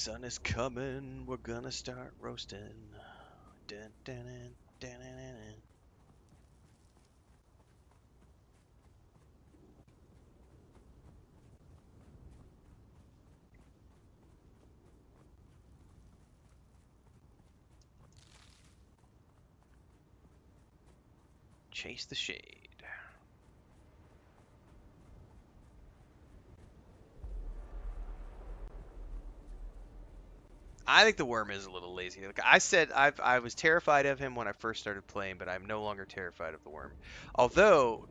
Sun is coming, we're gonna start roasting. Dun, dun, dun, dun, dun, dun. Chase the shade. I think the worm is a little lazy. Like I said, I was terrified of him when I first started playing, but I'm no longer terrified of the worm. Although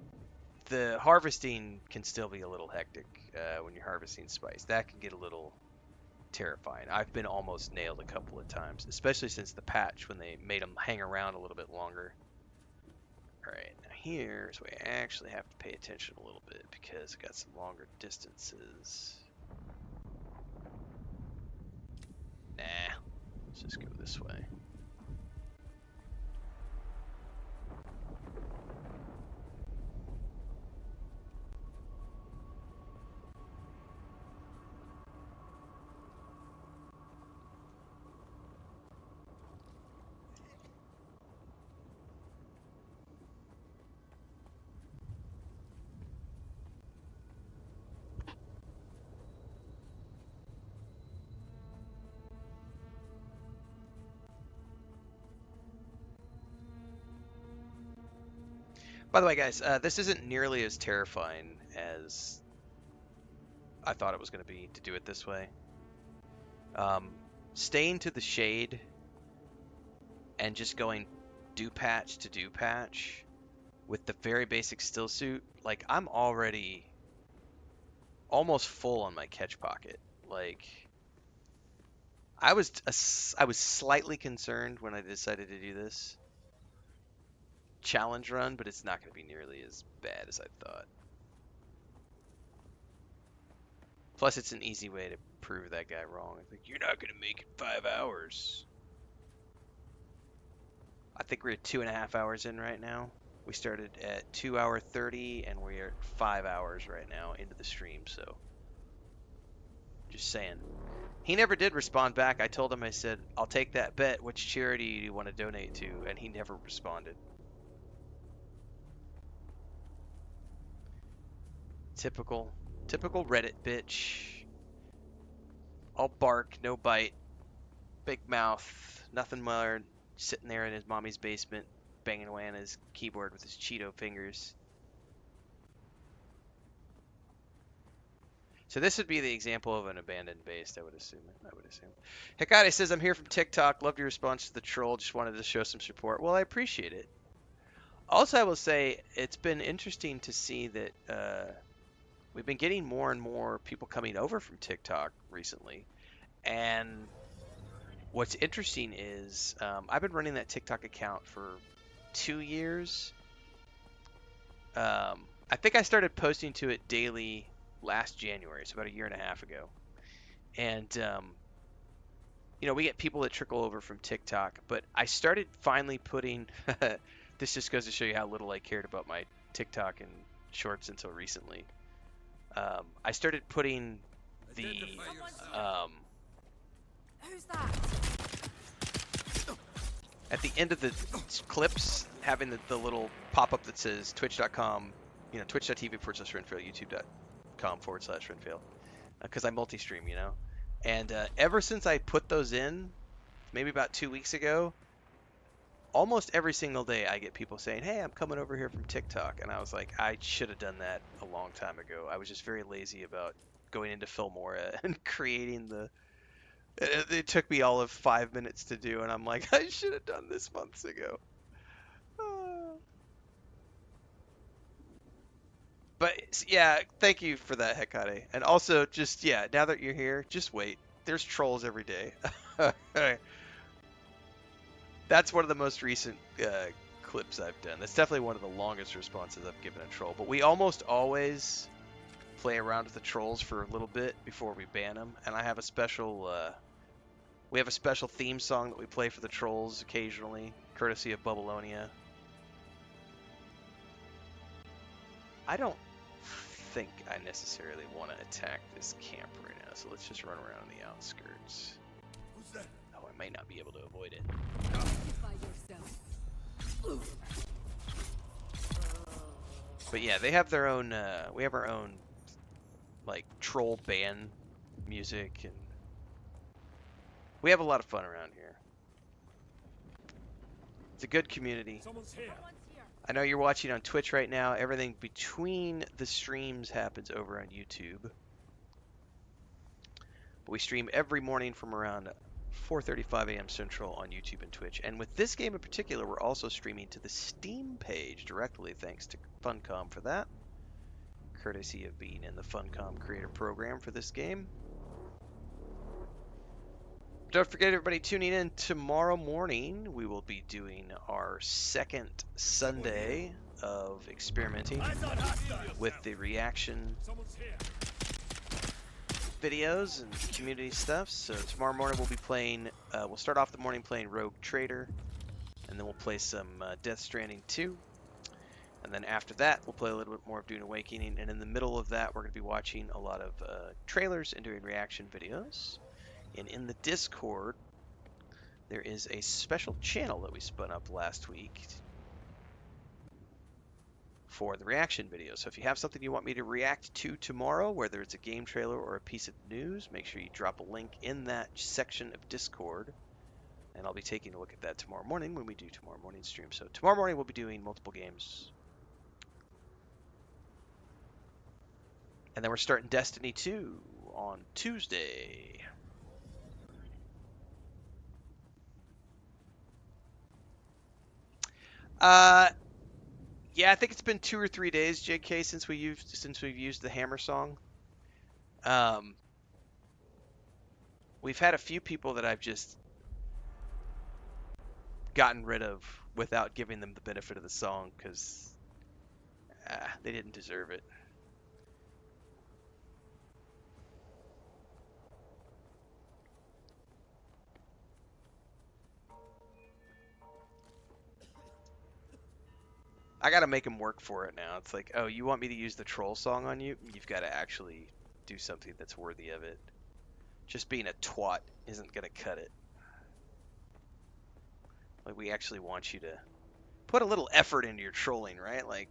the harvesting can still be a little hectic when you're harvesting spice. That can get a little terrifying. I've been almost nailed a couple of times, especially since the patch when they made them hang around a little bit longer. All right, now here's where I actually have to pay attention a little bit because I got some longer distances. Nah, let's just go this way. By the way, guys, this isn't nearly as terrifying as I thought it was going to be to do it this way. Staying to the shade and just going dew patch to dew patch with the very basic still suit, like I'm already almost full on my catch pocket. Like I was slightly concerned when I decided to do this challenge run, but it's not going to be nearly as bad as I thought. Plus, it's an easy way to prove that guy wrong. It's like, you're not going to make it 5 hours. I think we're at 2.5 hours in right now. We started at 2 hour 30, and we're at 5 hours right now into the stream, so just saying. He never did respond back. I told him, I said, I'll take that bet. Which charity do you want to donate to? And he never responded. Typical Reddit bitch. All bark, no bite. Big mouth, nothing more. Sitting there in his mommy's basement, banging away on his keyboard with his Cheeto fingers. So this would be the example of an abandoned base, I would assume. Hikari says, I'm here from TikTok. Loved your response to the troll. Just wanted to show some support. Well, I appreciate it. Also, I will say it's been interesting to see that we've been getting more and more people coming over from TikTok recently. And what's interesting is I've been running that TikTok account for 2 years. I think I started posting to it daily last January, so about a year and a half ago. And we get people that trickle over from TikTok, but I started finally putting this just goes to show you how little I cared about my TikTok and shorts until recently. I started putting the Who's that? at the end of the clips, having the little pop-up that says twitch.com, twitch.tv/Renfail, youtube.com/Renfail, because I multi-stream, and ever since I put those in, maybe about 2 weeks ago, almost every single day I get people saying, hey, I'm coming over here from TikTok, and I was like, I should have done that a long time ago. I was just very lazy about going into Filmora and creating it took me all of 5 minutes to do, and I'm like, I should have done this months ago. But yeah, thank you for that, Hekate. And also, just now that you're here, just wait. There's trolls every day. That's one of the most recent clips I've done. That's definitely one of the longest responses I've given a troll. But we almost always play around with the trolls for a little bit before we ban them. And I have a special we have a special theme song that we play for the trolls occasionally, courtesy of Babylonia. I don't think I necessarily want to attack this camp right now. so let's just run around the outskirts. Who's that? Oh, I might not be able to avoid it. But yeah, they have their own, we have our own, like, troll band music, and we have a lot of fun around here. It's a good community. Someone's here. I know you're watching on Twitch right now. Everything between the streams happens over on YouTube. But we stream every morning from around 4:35 a.m. Central on YouTube and Twitch. And with this game in particular, we're also streaming to the Steam page directly, thanks to Funcom for that. Courtesy of being in the Funcom creator program for this game. Don't forget, everybody tuning in tomorrow morning. We will be doing our second Sunday of experimenting with the reaction videos and community stuff. So tomorrow morning we'll be playing, we'll start off the morning playing Rogue Trader, and then we'll play some Death Stranding 2. And then after that, we'll play a little bit more of Dune Awakening. And in the middle of that, we're going to be watching a lot of trailers and doing reaction videos. And in the Discord, there is a special channel that we spun up last week for the reaction video. So if you have something you want me to react to tomorrow, whether it's a game trailer or a piece of news, make sure you drop a link in that section of Discord. And I'll be taking a look at that tomorrow morning when we do tomorrow morning stream. So tomorrow morning we'll be doing multiple games. And then we're starting Destiny 2 on Tuesday. Yeah, I think it's been 2 or 3 days, JK, since we've used the hammer song. We've had a few people that I've just gotten rid of without giving them the benefit of the song because they didn't deserve it. I gotta make them work for it now. It's like, oh, you want me to use the troll song on you? You've got to actually do something that's worthy of it. Just being a twat isn't gonna cut it. Like, we actually want you to put a little effort into your trolling, right? Like,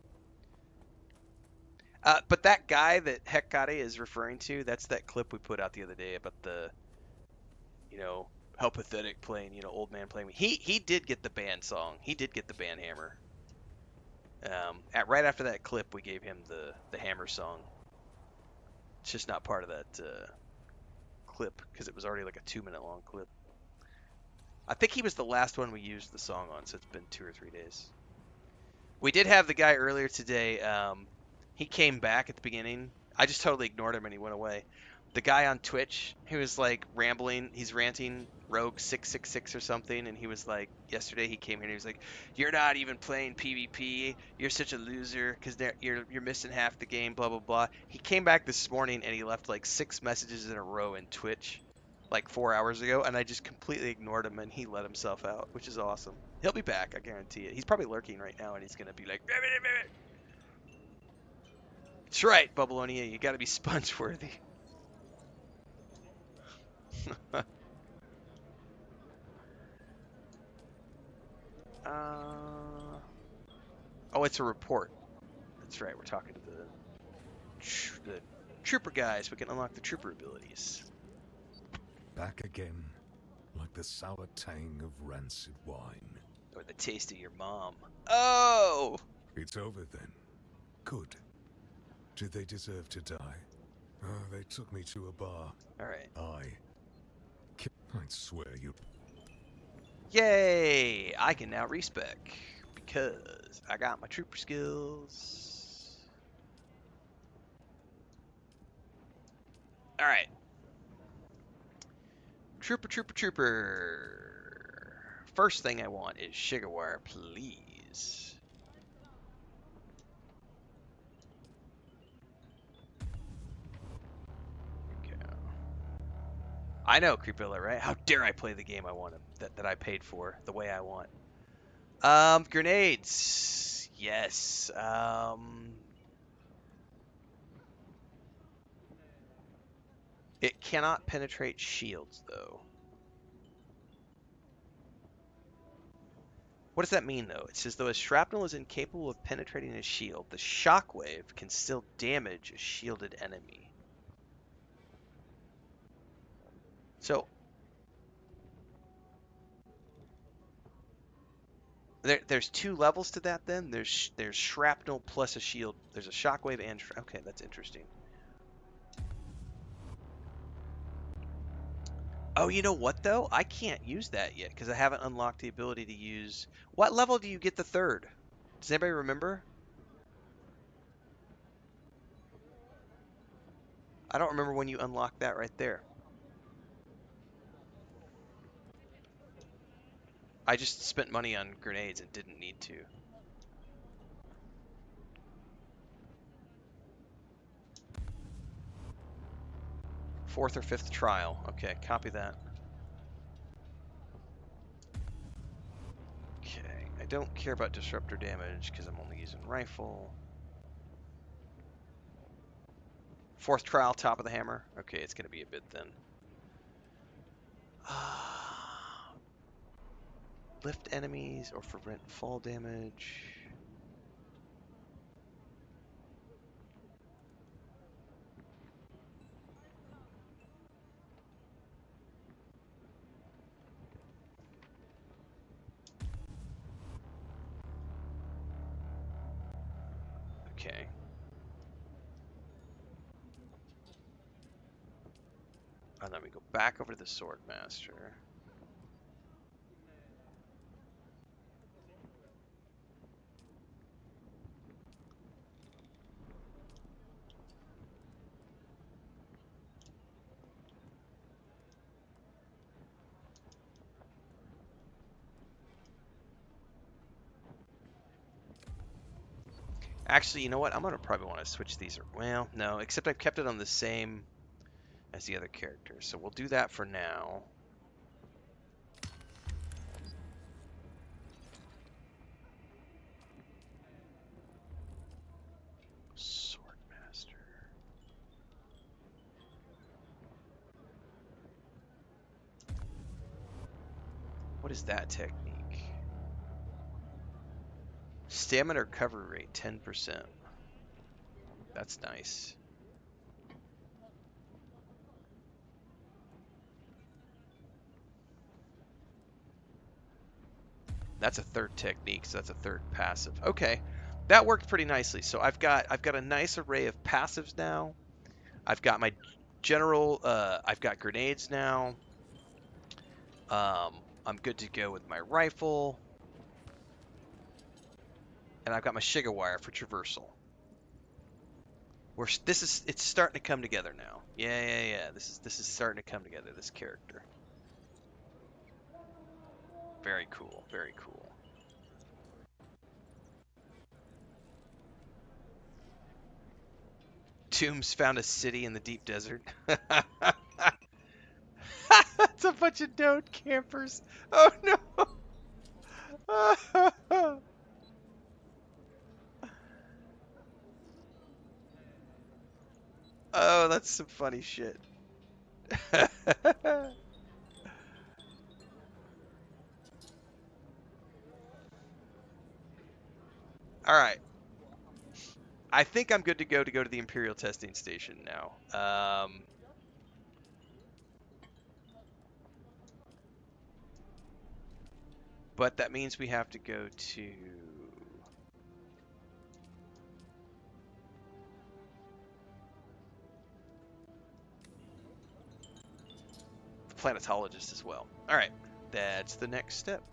but that guy that Hecate is referring to, that's that clip we put out the other day about the, how pathetic playing, old man playing. He did get the band song. He did get the band hammer. Right after that clip, we gave him the hammer song. It's just not part of that clip because it was already like a 2-minute long clip. I think he was the last one we used the song on, so it's been 2 or 3 days. We did have the guy earlier today. He came back at the beginning. I just totally ignored him and he went away. The guy on Twitch who was like rambling, he's ranting Rogue 666 or something, and he was like, yesterday he came here and he was like, "You're not even playing PvP. You're such a loser because you're missing half the game." Blah blah blah. He came back this morning and he left like 6 messages in a row in Twitch, like 4 hours ago, and I just completely ignored him and he let himself out, which is awesome. He'll be back, I guarantee it. He's probably lurking right now and he's gonna be like, "That's right, Bubbleonia. You got to be sponge worthy." Oh, it's a report. That's right. We're talking to the trooper guys. We can unlock the trooper abilities. Back again, like the sour tang of rancid wine. Or the taste of your mom. Oh! It's over then. Good. Did they deserve to die? Oh, they took me to a bar. All right. I'd swear you... Yay! I can now respec because I got my trooper skills. All right. Trooper. First thing I want is sugar wire, please. I know, Creepilla, right? How dare I play the game I want that I paid for the way I want. Grenades. Yes. It cannot penetrate shields, though. What does that mean, though? It says, though a shrapnel is incapable of penetrating a shield, the shockwave can still damage a shielded enemy. So, there's two levels to that, then? There's shrapnel plus a shield. There's a shockwave and... Okay, that's interesting. Oh, you know what, though? I can't use that yet, because I haven't unlocked the ability to use... What level do you get the third? Does anybody remember? I don't remember when you unlock that right there. I just spent money on grenades and didn't need to. Fourth or fifth trial. Okay, copy that. Okay, I don't care about disruptor damage because I'm only using rifle. Fourth trial, top of the hammer. Okay, it's going to be a bit then. Lift enemies or prevent fall damage. Okay. And then we go back over to the Swordmaster. Actually, you know what? I'm going to probably want to switch these. Well, no, except I've kept it on the same as the other characters. So we'll do that for now. Swordmaster. What is that technique? Stamina recovery rate, 10%. That's nice. That's a third technique, so that's a third passive. Okay, that worked pretty nicely. So I've got a nice array of passives now. I've got my general. I've got grenades now. I'm good to go with my rifle, and I've got my Shiga wire for traversal. It's starting to come together now. Yeah. This is starting to come together. This character. Very cool. Very cool. Tombs found a city in the deep desert. That's a bunch of known campers. Oh no. Oh, that's some funny shit. All right. I think I'm good to go to the Imperial testing station now. But that means we have to go to the planetologist as well. All right. That's the next step.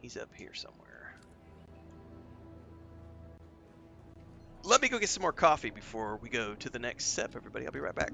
He's up here somewhere. Let me go get some more coffee before we go to the next step, everybody. I'll be right back.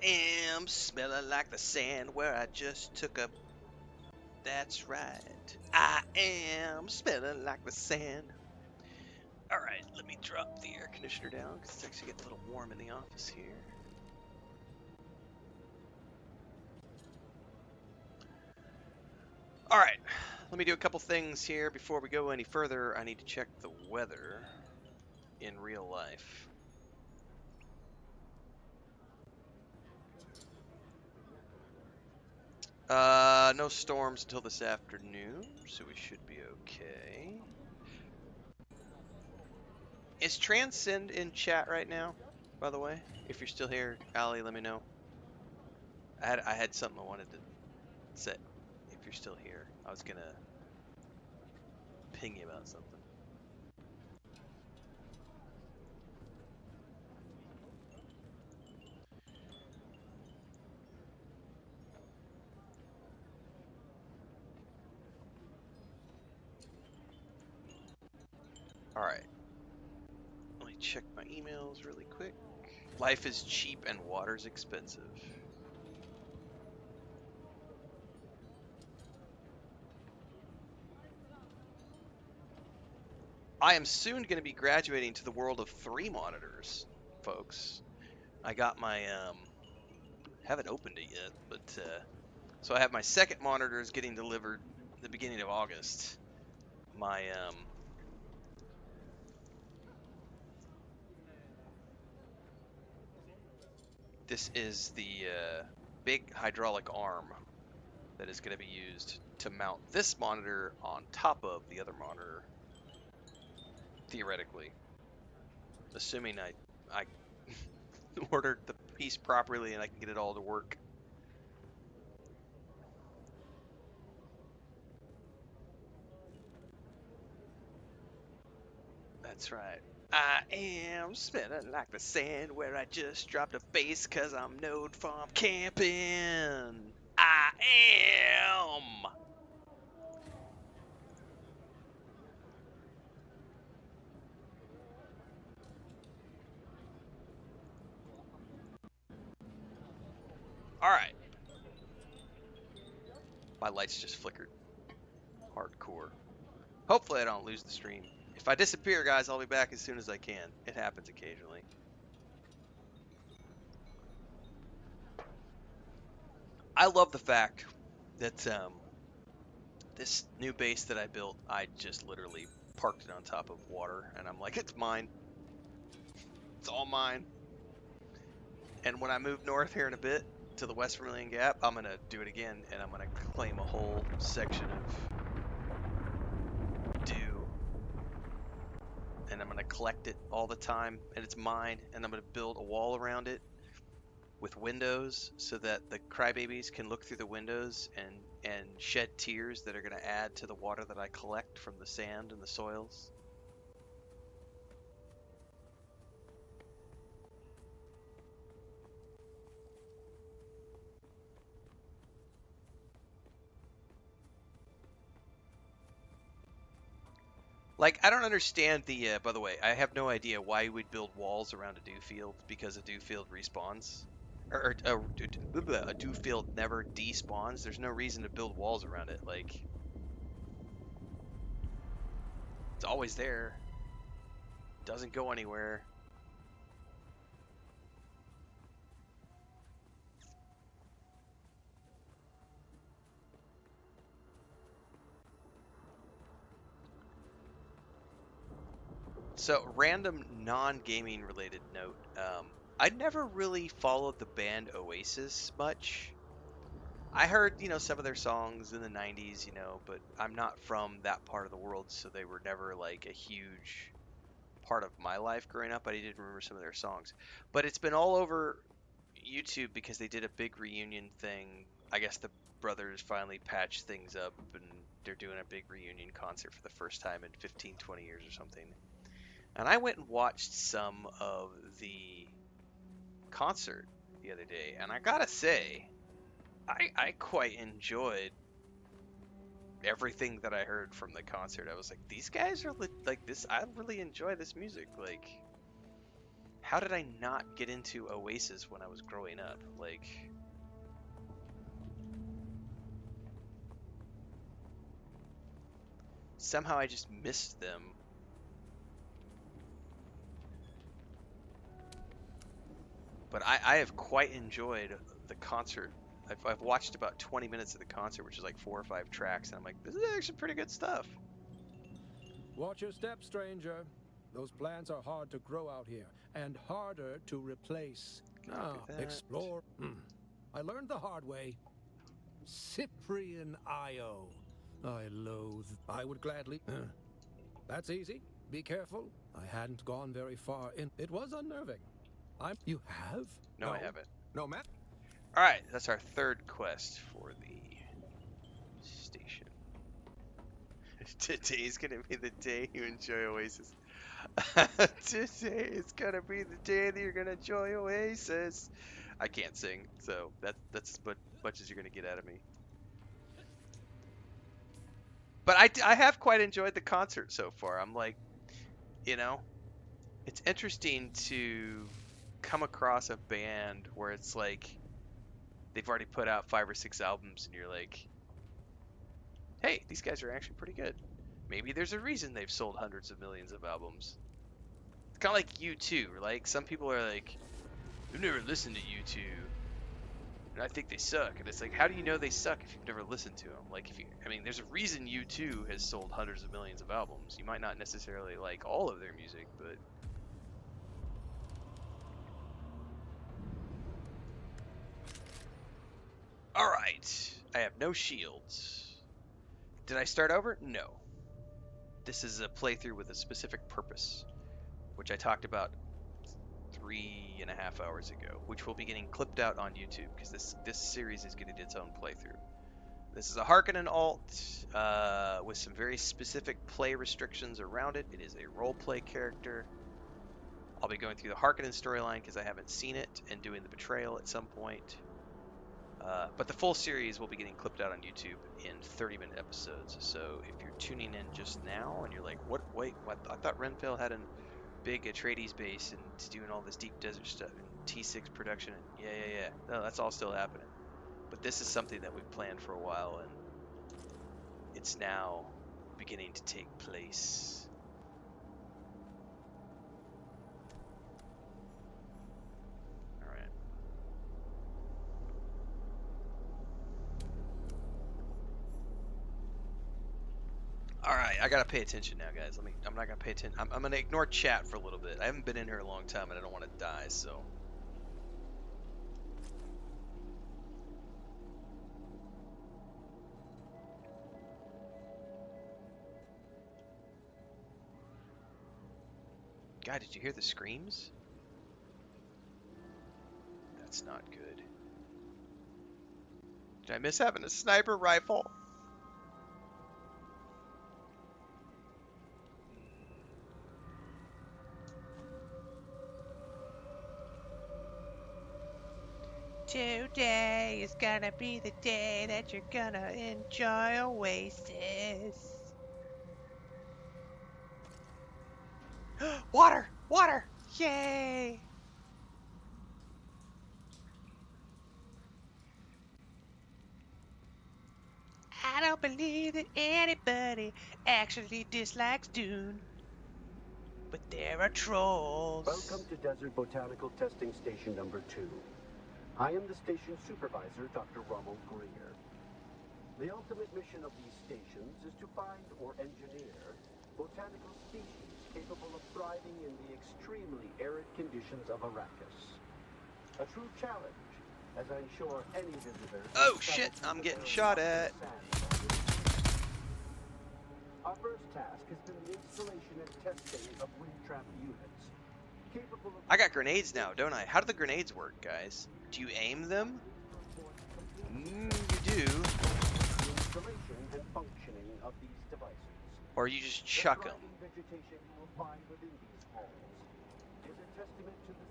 am smelling like the sand where I just took a. That's right. I am smelling like the sand. All right, let me drop the air conditioner down because it's actually getting a little warm in the office here. All right, let me do a couple things here before we go any further. I need to check the weather in real life. No storms until this afternoon, so we should be okay. Is Transcend in chat right now, by the way? If you're still here, Allie, let me know. I had something I wanted to say. If you're still here, I was gonna ping you about something. All right. Let me check my emails really quick. Life is cheap and water's expensive. I am soon going to be graduating to the world of 3 monitors, folks. I got my, haven't opened it yet, but, so I have my second monitors getting delivered the beginning of August. My, this is the, big hydraulic arm that is going to be used to mount this monitor on top of the other monitor, theoretically. Assuming I ordered the piece properly and I can get it all to work. That's right. I am smelling like the sand where I just dropped a base cause I'm node farm camping. I am. Alright. My lights just flickered. Hardcore. Hopefully I don't lose the stream. If I disappear, guys, I'll be back as soon as I can. It happens occasionally. I love the fact that this new base that I built, I just literally parked it on top of water, and I'm like, it's mine. It's all mine. And when I move north here in a bit to the West Vermilion Gap, I'm gonna do it again, and I'm gonna claim a whole section of dew, and I'm gonna collect it all the time, and it's mine, and I'm gonna build a wall around it with windows so that the crybabies can look through the windows and shed tears that are gonna add to the water that I collect from the sand and the soils. Like, I don't understand the, by the way, I have no idea why we'd build walls around a dew field, because a dew field respawns. Or a dew field never despawns. There's no reason to build walls around it. Like, it's always there. Doesn't go anywhere. So, random non-gaming related note. I never really followed the band Oasis much. I heard, some of their songs in the 90s, but I'm not from that part of the world, so they were never like a huge part of my life growing up. I didn't remember some of their songs. But it's been all over YouTube because they did a big reunion thing. I guess the brothers finally patched things up and they're doing a big reunion concert for the first time in 15, 20 years or something. And I went and watched some of the concert the other day, and I gotta say, I quite enjoyed everything that I heard from the concert. I was like, these guys are like this. I really enjoy this music. Like, How did I not get into Oasis when I was growing up? Like, somehow I just missed them. But I have quite enjoyed the concert. I've watched about 20 minutes of the concert, which is like 4 or 5 tracks, and I'm like, this is actually pretty good stuff. Watch your step, stranger. Those plants are hard to grow out here, and harder to replace. Copy that. Explore. I learned the hard way. Cyprian Io. I loathe. I would gladly. That's easy. Be careful. I hadn't gone very far in. It was unnerving. You have? No, I haven't. No, Matt. All right, that's our third quest for the station. Today's gonna be the day you enjoy Oasis. Today is gonna be the day that you're gonna enjoy Oasis. I can't sing, so that's as much as you're gonna get out of me. But I have quite enjoyed the concert so far. I'm like, you know, it's interesting to come across a band where it's like they've already put out 5 or 6 albums and you're like, hey, these guys are actually pretty good. Maybe there's a reason they've sold hundreds of millions of albums. It's kind of like U2. Like, some people are like, I've never listened to U2 and I think they suck. And it's like, how do you know they suck if you've never listened to them? Like, there's a reason U2 has sold hundreds of millions of albums. You might not necessarily like all of their music, but alright, I have no shields. Did I start over? No. This is a playthrough with a specific purpose, which I talked about 3.5 hours ago, which will be getting clipped out on YouTube, because this series is getting its own playthrough. This is a Harkonnen alt with some very specific play restrictions around it. It is a roleplay character. I'll be going through the Harkonnen storyline because I haven't seen it, and doing the betrayal at some point. But the full series will be getting clipped out on YouTube in 30-minute episodes. So if you're tuning in just now and you're like, what? Wait, what? I thought Renfail had a big Atreides base and doing all this deep desert stuff and T6 production. And yeah. No, that's all still happening. But this is something that we've planned for a while, and it's now beginning to take place. Alright, I gotta pay attention now, guys. I'm not gonna pay attention. I'm gonna ignore chat for a little bit. I haven't been in here a long time and I don't want to die, so. God, did you hear the screams? That's not good. Did I miss having a sniper rifle? Today is gonna be the day that you're gonna enjoy Oasis. Water! Water! Yay! I don't believe that anybody actually dislikes Dune. But there are trolls. Welcome to Desert Botanical Testing Station number 2. I am the station supervisor, Dr. Ronald Greer. The ultimate mission of these stations is to find or engineer botanical species capable of thriving in the extremely arid conditions of Arrakis. A true challenge, as I'm sure any visitor... Oh shit, I'm getting shot at. Our first task has been the installation and testing of wind trap units. Capable of... I got grenades now, don't I? How do the grenades work, guys? Do you aim them? You do. The installation and functioning of these devices. Or you just chuck them. The vegetation you will find within these halls is a testament to the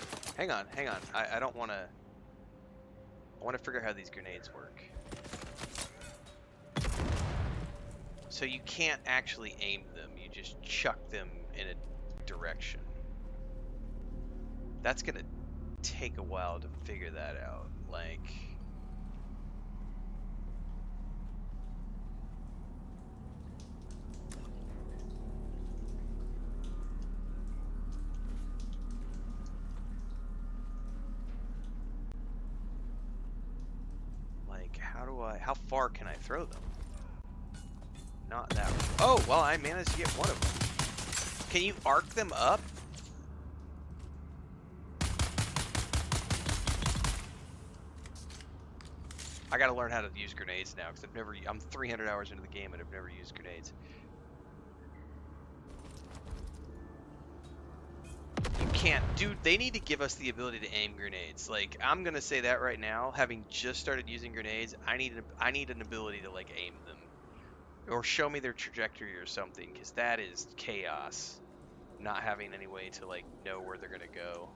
success. Hang on. I don't want to... I want to figure out how these grenades work. So you can't actually aim them. You just chuck them in a direction. That's gonna take a while to figure that out. How far can I throw them? Not that way. Oh, well, I managed to get one of them. Can you arc them up? I gotta learn how to use grenades now, because I'm 300 hours into the game and I've never used grenades. You can't, dude, they need to give us the ability to aim grenades. Like, I'm gonna say that right now, having just started using grenades, I need an ability to, like, aim them. Or show me their trajectory or something, because that is chaos. Not having any way to, like, know where they're gonna go.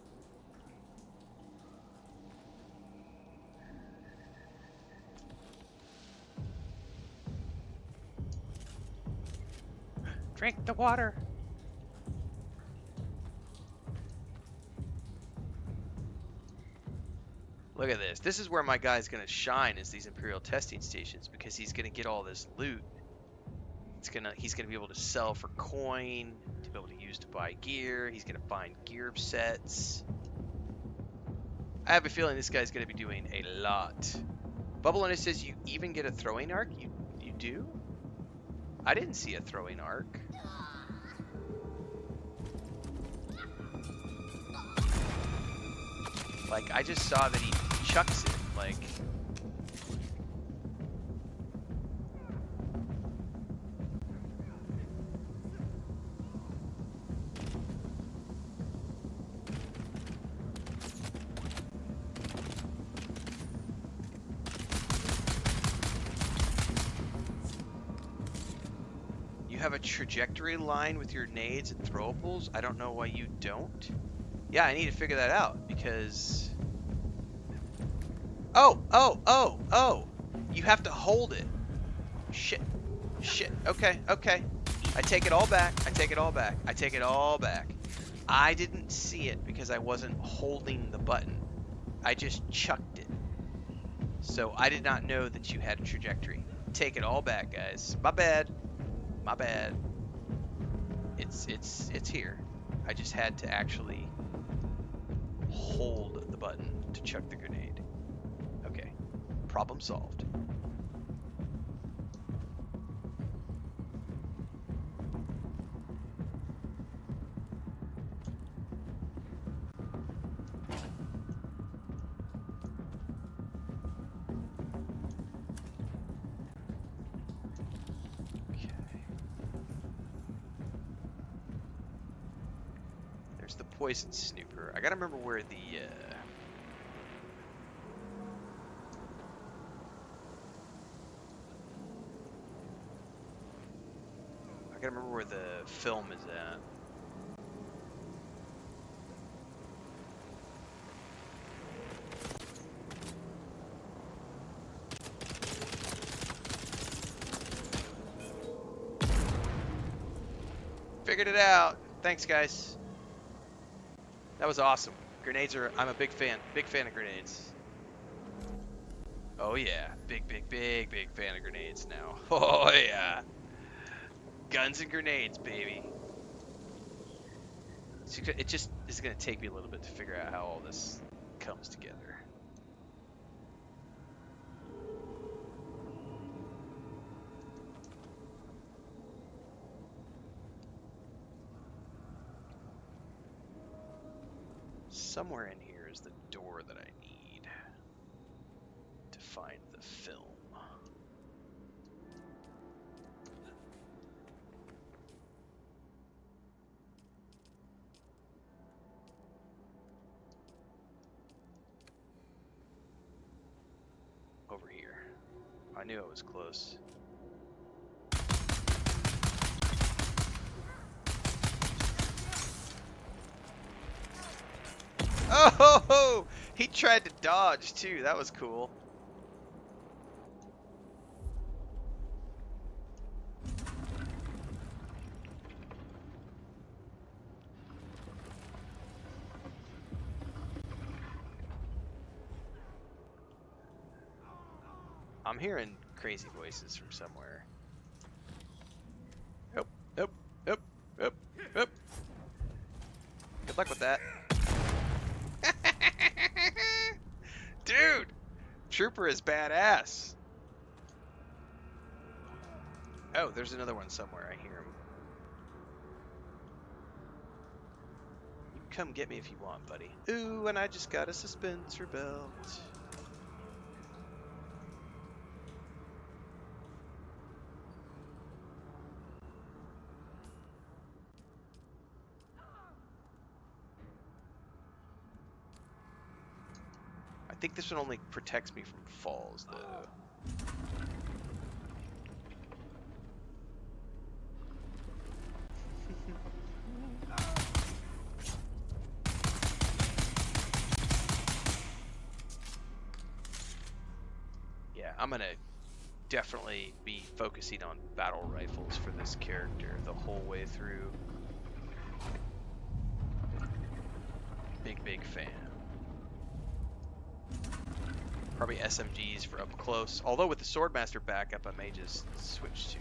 Drink the water! Look at this. This is where my guy's going to shine, is these Imperial testing stations, because he's going to get all this loot. He's going to be able to sell for coin, to be able to use to buy gear. He's going to find gear sets. I have a feeling this guy's going to be doing a lot. Bubble Under says you even get a throwing arc? You do? I didn't see a throwing arc. Like, I just saw that he chucks it, like... You have a trajectory line with your nades and throwables? I don't know why you don't. Yeah, I need to figure that out, because... Oh! You have to hold it. Shit. Okay. I take it all back. I didn't see it because I wasn't holding the button. I just chucked it. So I did not know that you had a trajectory. Take it all back, guys. My bad. It's here. I just had to actually hold the button to chuck the grenade. Okay. Problem solved. There's the poison snooper. I gotta remember where the film is at. Figured it out. Thanks, guys. That was awesome. Grenades are... I'm a big fan. Big fan of grenades. Oh, yeah. Big fan of grenades now. Oh, yeah. Guns and grenades, baby. It just is going to take me a little bit to figure out how all this comes together. Somewhere in here is the door that I need to find the film. Over here. I knew it was close. Oh, he tried to dodge too. That was cool. I'm hearing crazy voices from somewhere. Nope, nope, nope, nope, nope. Good luck with that. Dude! Trooper is badass. Oh, there's another one somewhere. I hear him. You can come get me if you want, buddy. Ooh, and I just got a suspensor belt. I think this one only protects me from falls, though. Yeah, I'm gonna definitely be focusing on battle rifles for this character the whole way through. Big fan. Probably SMGs for up close. Although with the Swordmaster backup, I may just switch to